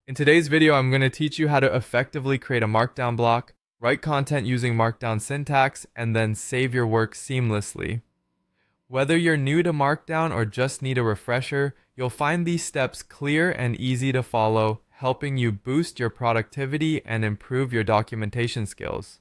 In today's video, I'm going to teach you how to effectively create a Markdown block, write content using Markdown syntax, and then save your work seamlessly. Whether you're new to Markdown or just need a refresher, you'll find these steps clear and easy to follow, helping you boost your productivity and improve your documentation skills.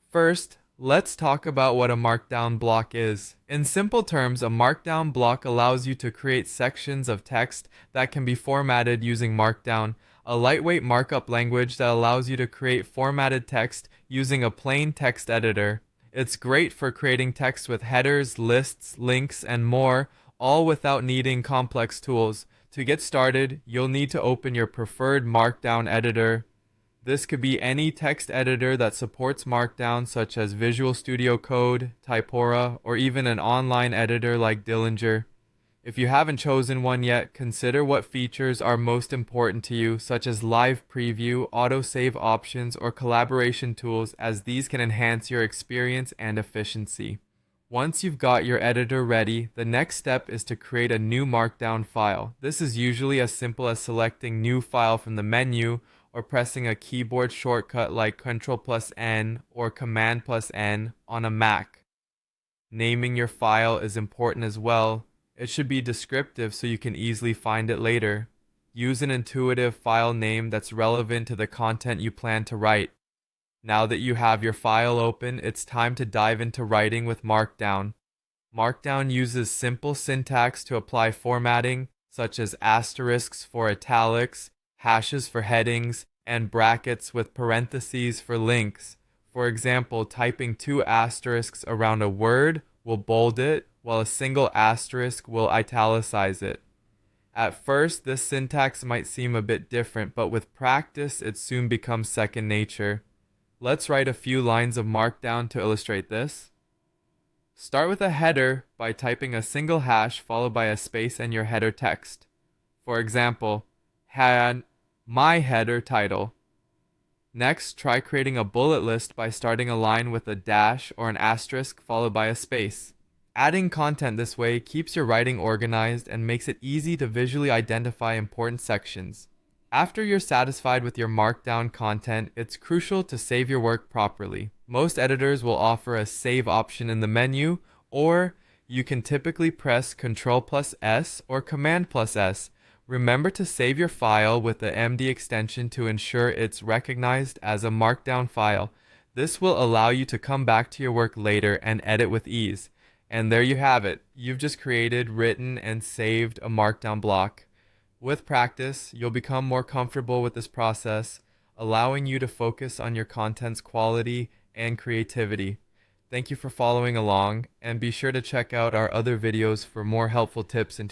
First, let's talk about what a Markdown block is. In simple terms, a Markdown block allows you to create sections of text that can be formatted using Markdown, a lightweight markup language that allows you to create formatted text using a plain text editor. It's great for creating text with headers, lists, links, and more, all without needing complex tools. To get started, you'll need to open your preferred Markdown editor. This could be any text editor that supports Markdown, such as Visual Studio Code, Typora, or even an online editor like Dillinger. If you haven't chosen one yet, consider what features are most important to you, such as live preview, autosave options, or collaboration tools, as these can enhance your experience and efficiency. Once you've got your editor ready, the next step is to create a new Markdown file. This is usually as simple as selecting New File from the menu, or pressing a keyboard shortcut like Ctrl+N or Command+N on a Mac. Naming your file is important as well. It should be descriptive so you can easily find it later. Use an intuitive file name that's relevant to the content you plan to write. Now that you have your file open, it's time to dive into writing with Markdown. Markdown uses simple syntax to apply formatting, such as asterisks for italics, hashes for headings, and brackets with parentheses for links. For example, typing 2 asterisks around a word will bold it, while a single asterisk will italicize it. At first, this syntax might seem a bit different, but with practice, it soon becomes second nature. Let's write a few lines of Markdown to illustrate this. Start with a header by typing a single hash followed by a space and your header text. For example, my header title. Next, try creating a bullet list by starting a line with a dash or an asterisk followed by a space. Adding content this way keeps your writing organized and makes it easy to visually identify important sections. After you're satisfied with your Markdown content, it's crucial to save your work properly. Most editors will offer a save option in the menu, or you can typically press Ctrl+S or Command+S. Remember to save your file with the MD extension to ensure it's recognized as a Markdown file. This will allow you to come back to your work later and edit with ease. And there you have it. You've just created, written, and saved a Markdown block. With practice, you'll become more comfortable with this process, allowing you to focus on your content's quality and creativity. Thank you for following along, and be sure to check out our other videos for more helpful tips and